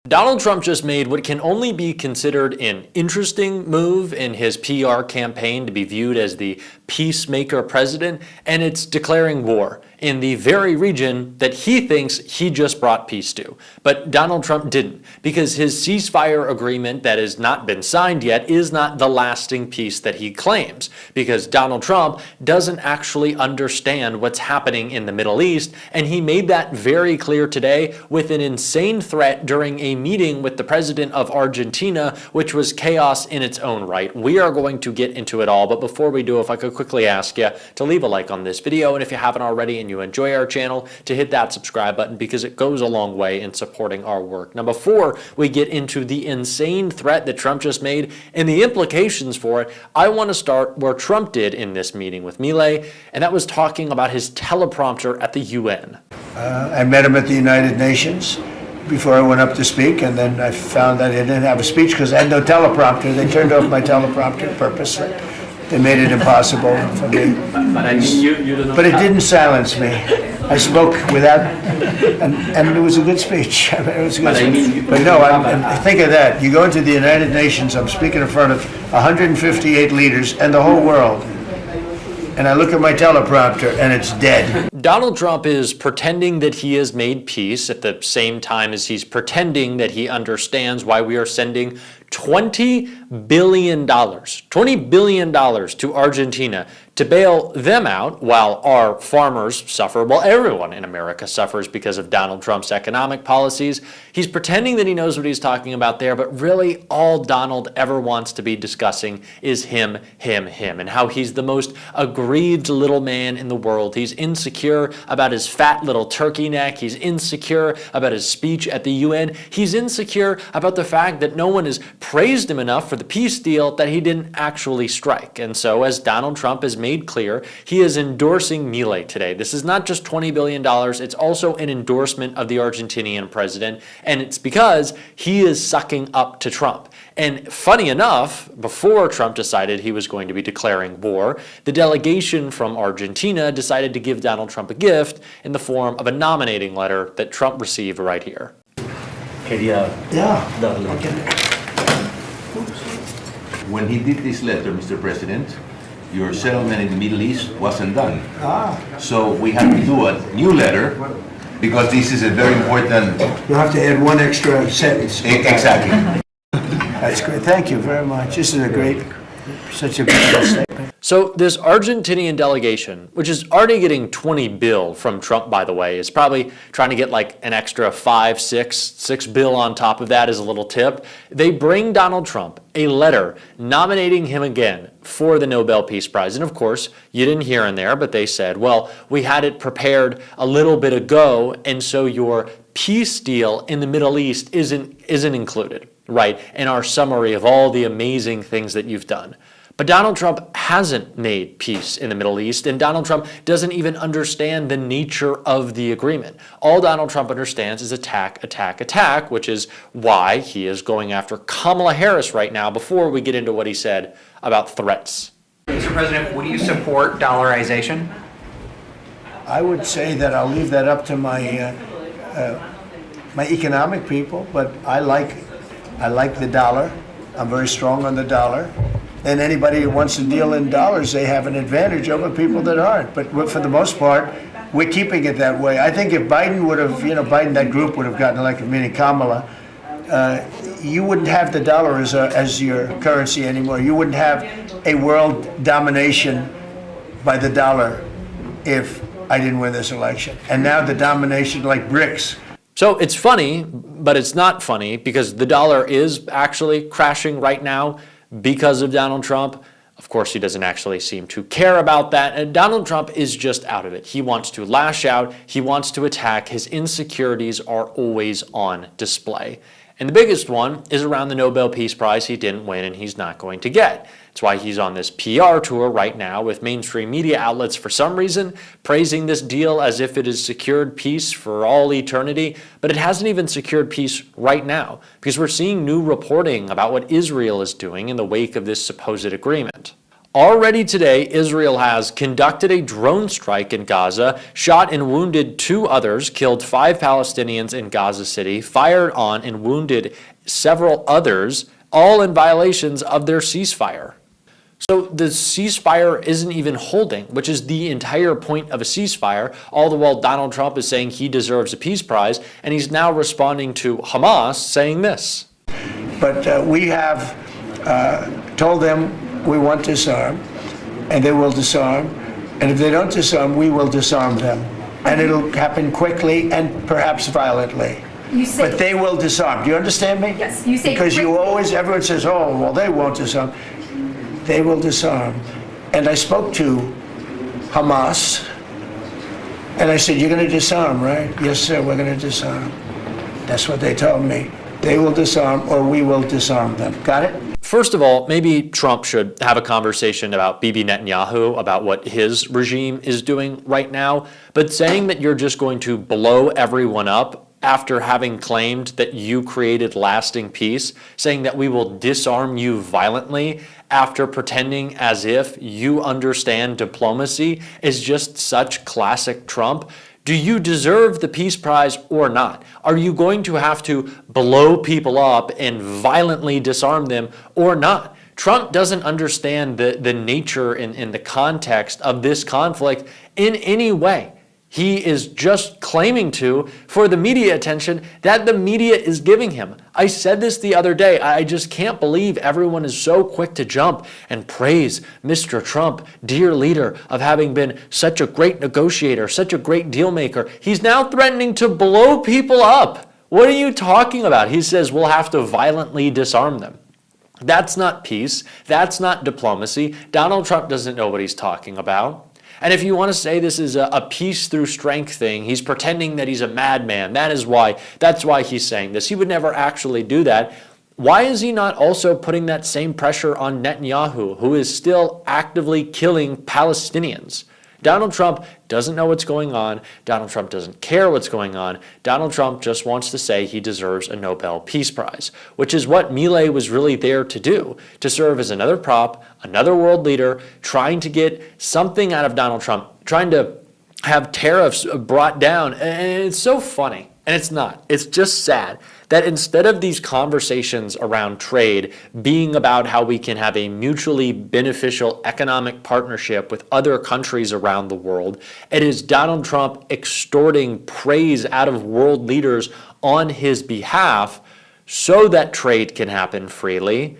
Donald Trump just made what can only be considered an interesting move in his PR campaign to be viewed as the peacemaker president, and it's declaring war in the very region that he thinks he just brought peace to. But Donald Trump didn't, because his ceasefire agreement that has not been signed yet is not the lasting peace that he claims, because Donald Trump doesn't actually understand what's happening in the Middle East, and he made that very clear today with an insane threat during a meeting with the president of Argentina, which was chaos in its own right. We are going to get into it all, but before we do, if I could quickly ask you to leave a like on this video, and if you haven't already and you enjoy our channel, to hit that subscribe button, because it goes a long way in supporting our work. Now, before we get into the insane threat that Trump just made and the implications for it, I want to start where Trump did in this meeting with Milei, and that was talking about his teleprompter at the UN. I met him at the United Nations before I went up to speak, and then I found that I didn't have a speech because I had no teleprompter. They turned off my teleprompter purposely. They made it impossible for me. But it didn't silence me. I spoke without, and it was a good speech. I mean, it was a good speech. But no, think of that. You go into the United Nations, I'm speaking in front of 158 leaders and the whole world, and I look at my teleprompter and it's dead. Donald Trump is pretending that he has made peace at the same time as he's pretending that he understands why we are sending $20 billion to Argentina to bail them out while our farmers suffer, while everyone in America suffers because of Donald Trump's economic policies. He's pretending that he knows what he's talking about there, but really all Donald ever wants to be discussing is him, and how he's the most aggrieved little man in the world. He's insecure about his fat little turkey neck. He's insecure about his speech at the UN. He's insecure about the fact that no one has praised him enough for the peace deal that he didn't actually strike. And so, as Donald Trump has made clear, he is endorsing Milei today. This is not just $20 billion, it's also an endorsement of the Argentinian president, and it's because he is sucking up to Trump. And funny enough, before Trump decided he was going to be declaring war, the delegation from Argentina decided to give Donald Trump a gift in the form of a nominating letter that Trump received right here. When he did this letter, Mr. President, your settlement in the Middle East wasn't done. So we have to do a new letter because this is a very important... You have to add one extra sentence. Exactly. That's great. Thank you very much. This is a great, such a beautiful statement. So this Argentinian delegation, which is already getting 20 bill from Trump, by the way, is probably trying to get like an extra 5, 6 bill on top of that as a little tip. They bring Donald Trump a letter nominating him again for the Nobel Peace Prize. And of course, you didn't hear in there, but they said, well, we had it prepared a little bit ago, and so your peace deal in the Middle East isn't included, right, in our summary of all the amazing things that you've done. But Donald Trump hasn't made peace in the Middle East, and Donald Trump doesn't even understand the nature of the agreement. All Donald Trump understands is attack, attack, attack, which is why he is going after Kamala Harris right now before we get into what he said about threats. Mr. President, would you support dollarization? I would say that I'll leave that up to my my economic people, but I like the dollar. I'm very strong on the dollar. And anybody who wants to deal in dollars, they have an advantage over people that aren't. But for the most part, we're keeping it that way. I think if Biden would have, Biden, that group would have gotten elected, meaning Kamala, you wouldn't have the dollar as your currency anymore. You wouldn't have a world domination by the dollar if I didn't win this election. And now the domination, like BRICS. So it's funny, but it's not funny, because the dollar is actually crashing right now because of Donald Trump. Of course, he doesn't actually seem to care about that. And Donald Trump is just out of it. He wants to lash out. He wants to attack. His insecurities are always on display. And the biggest one is around the Nobel Peace Prize he didn't win and he's not going to get. That's why he's on this PR tour right now with mainstream media outlets for some reason, praising this deal as if it has secured peace for all eternity. But it hasn't even secured peace right now, because we're seeing new reporting about what Israel is doing in the wake of this supposed agreement. Already today, Israel has conducted a drone strike in Gaza, shot and wounded 2 others, killed 5 Palestinians in Gaza City, fired on and wounded several others, all in violations of their ceasefire. So the ceasefire isn't even holding, which is the entire point of a ceasefire, all the while Donald Trump is saying he deserves a peace prize, and he's now responding to Hamas saying this. But we have told them we want to disarm, and they will disarm. And if they don't disarm, we will disarm them. And it'll happen quickly and perhaps violently. But they will disarm. Do you understand me? Yes. You say because quickly. everyone says, oh, well, they won't disarm. They will disarm. And I spoke to Hamas, and I said, you're going to disarm, right? Yes, sir, we're going to disarm. That's what they told me. They will disarm, or we will disarm them. Got it? First of all, maybe Trump should have a conversation about Bibi Netanyahu, about what his regime is doing right now. But saying that you're just going to blow everyone up after having claimed that you created lasting peace, saying that we will disarm you violently after pretending as if you understand diplomacy, is just such classic Trump. Do you deserve the peace prize or not? Are you going to have to blow people up and violently disarm them or not? Trump doesn't understand the nature and the context of this conflict in any way. He is just claiming to for the media attention that the media is giving him. I said this the other day. I just can't believe everyone is so quick to jump and praise Mr. Trump, dear leader, of having been such a great negotiator, such a great deal maker. He's now threatening to blow people up. What are you talking about? He says we'll have to violently disarm them. That's not peace. That's not diplomacy. Donald Trump doesn't know what he's talking about. And if you want to say this is a peace through strength thing, he's pretending that he's a madman. That's why he's saying this. He would never actually do that. Why is he not also putting that same pressure on Netanyahu, who is still actively killing Palestinians? Donald Trump doesn't know what's going on. Donald Trump doesn't care what's going on. Donald Trump just wants to say he deserves a Nobel Peace Prize, which is what Milei was really there to do, to serve as another prop, another world leader, trying to get something out of Donald Trump, trying to have tariffs brought down. And it's so funny. And it's not. It's just sad that instead of these conversations around trade being about how we can have a mutually beneficial economic partnership with other countries around the world, it is Donald Trump extorting praise out of world leaders on his behalf so that trade can happen freely.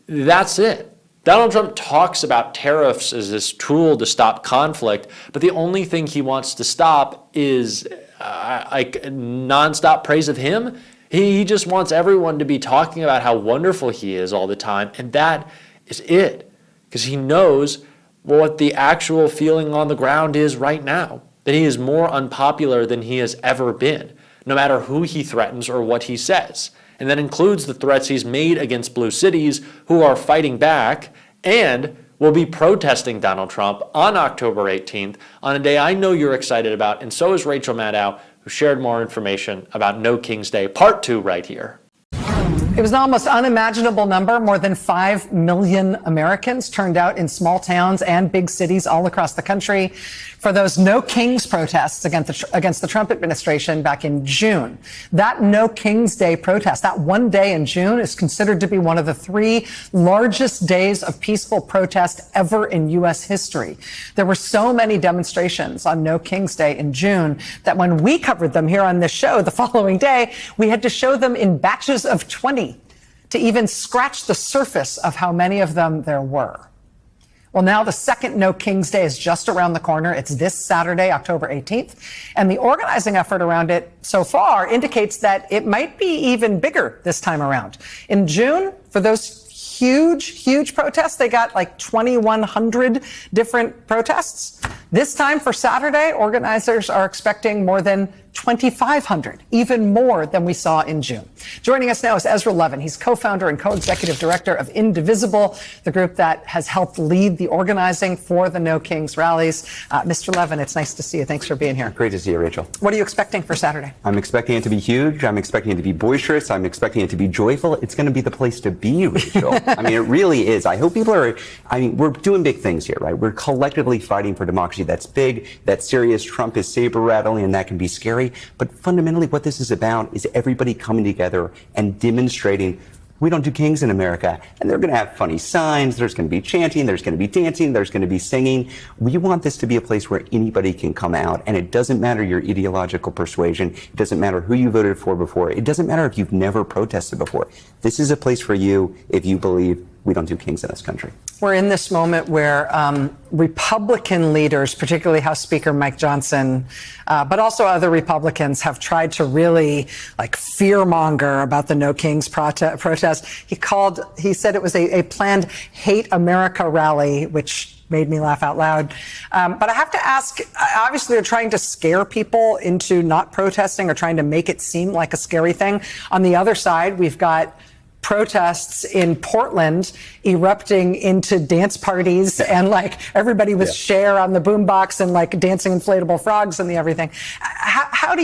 That's it. Donald Trump talks about tariffs as this tool to stop conflict, but the only thing he wants to stop is nonstop praise of him. He just wants everyone to be talking about how wonderful he is all the time, and that is it. Because he knows what the actual feeling on the ground is right now, that he is more unpopular than he has ever been, no matter who he threatens or what he says. And that includes the threats he's made against blue cities who are fighting back and will be protesting Donald Trump on October 18th, on a day I know you're excited about, and so is Rachel Maddow, who shared more information about No King's Day Part 2 right here. It was an almost unimaginable number. More than 5 million Americans turned out in small towns and big cities all across the country for those No Kings protests against the Trump administration back in June. That No King's Day protest, that one day in June, is considered to be one of the 3 largest days of peaceful protest ever in U.S. history. There were so many demonstrations on No King's Day in June that when we covered them here on this show the following day, we had to show them in batches of 20 to even scratch the surface of how many of them there were. Well, now the second No King's Day is just around the corner. It's this Saturday, October 18th. And the organizing effort around it so far indicates that it might be even bigger this time around. In June, for those huge protests, they got like 2,100 different protests. This time for Saturday, organizers are expecting more than 2,500, even more than we saw in June. Joining us now is Ezra Levin. He's co-founder and co-executive director of Indivisible, the group that has helped lead the organizing for the No Kings rallies. Mr. Levin, it's nice to see you. Thanks for being here. Great to see you, Rachel. What are you expecting for Saturday? I'm expecting it to be huge. I'm expecting it to be boisterous. I'm expecting it to be joyful. It's going to be the place to be, Rachel. I mean, it really is. I hope people are, we're doing big things here, right? We're collectively fighting for democracy. That's big, that's serious. Trump is saber rattling, and that can be scary. But fundamentally, what this is about is everybody coming together and demonstrating we don't do kings in America. And they're going to have funny signs. There's going to be chanting. There's going to be dancing. There's going to be singing. We want this to be a place where anybody can come out. And it doesn't matter your ideological persuasion. It doesn't matter who you voted for before. It doesn't matter if you've never protested before. This is a place for you if you believe we don't do kings in this country. We're in this moment where Republican leaders, particularly House Speaker Mike Johnson, but also other Republicans, have tried to really fearmonger about the No Kings protest. He said it was a planned Hate America rally, which made me laugh out loud. But I have to ask, obviously they're trying to scare people into not protesting or trying to make it seem like a scary thing. On the other side, we've got protests in Portland erupting into dance parties and everybody with Cher on the boombox and dancing inflatable frogs and everything. What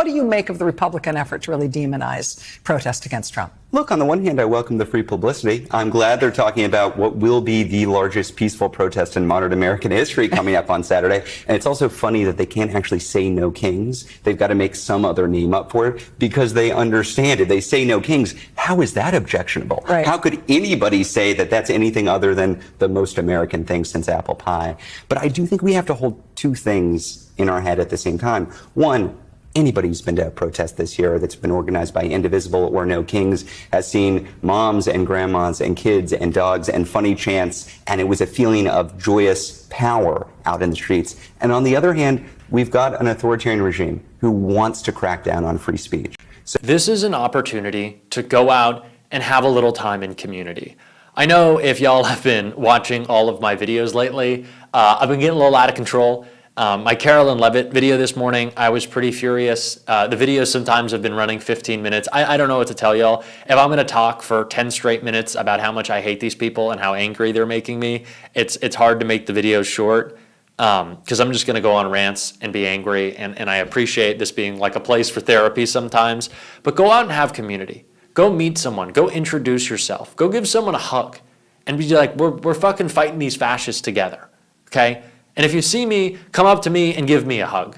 do you make of the Republican effort to really demonize protest against Trump? Look, on the one hand, I welcome the free publicity. I'm glad they're talking about what will be the largest peaceful protest in modern American history coming up on Saturday. And it's also funny that they can't actually say No Kings. They've got to make some other name up for it because they understand it. They say No Kings. How is that objectionable? Right. How could anybody say that that's anything other than the most American thing since apple pie? But I do think we have to hold two things in our head at the same time. One, anybody who's been to a protest this year that's been organized by Indivisible or No Kings has seen moms and grandmas and kids and dogs and funny chants, and it was a feeling of joyous power out in the streets. And on the other hand, we've got an authoritarian regime who wants to crack down on free speech. So this is an opportunity to go out and have a little time in community. I know if y'all have been watching all of my videos lately, I've been getting a little out of control. My Carolyn Levitt video this morning, I was pretty furious. The videos sometimes have been running 15 minutes. I don't know what to tell y'all. If I'm going to talk for 10 straight minutes about how much I hate these people and how angry they're making me, it's hard to make the videos short because I'm just going to go on rants and be angry. And I appreciate this being like a place for therapy sometimes. But go out and have community. Go meet someone. Go introduce yourself. Go give someone a hug and be like, we're fucking fighting these fascists together. Okay? And if you see me, come up to me and give me a hug.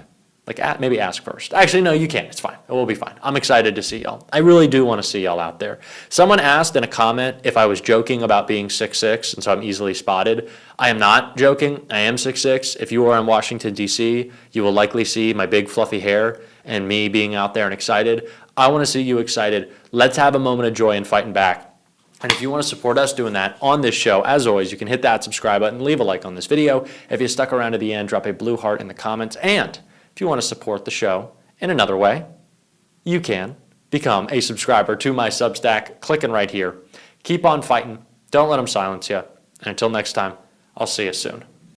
Maybe ask first. Actually, no, you can't. It's fine. It will be fine. I'm excited to see y'all. I really do want to see y'all out there. Someone asked in a comment if I was joking about being 6'6", and so I'm easily spotted. I am not joking. I am 6'6". If you are in Washington, D.C., you will likely see my big fluffy hair and me being out there and excited. I want to see you excited. Let's have a moment of joy and fighting back. And if you want to support us doing that on this show, as always, you can hit that subscribe button, leave a like on this video. If you stuck around to the end, drop a blue heart in the comments. And if you want to support the show in another way, you can become a subscriber to my Substack, clicking right here. Keep on fighting. Don't let them silence you. And until next time, I'll see you soon.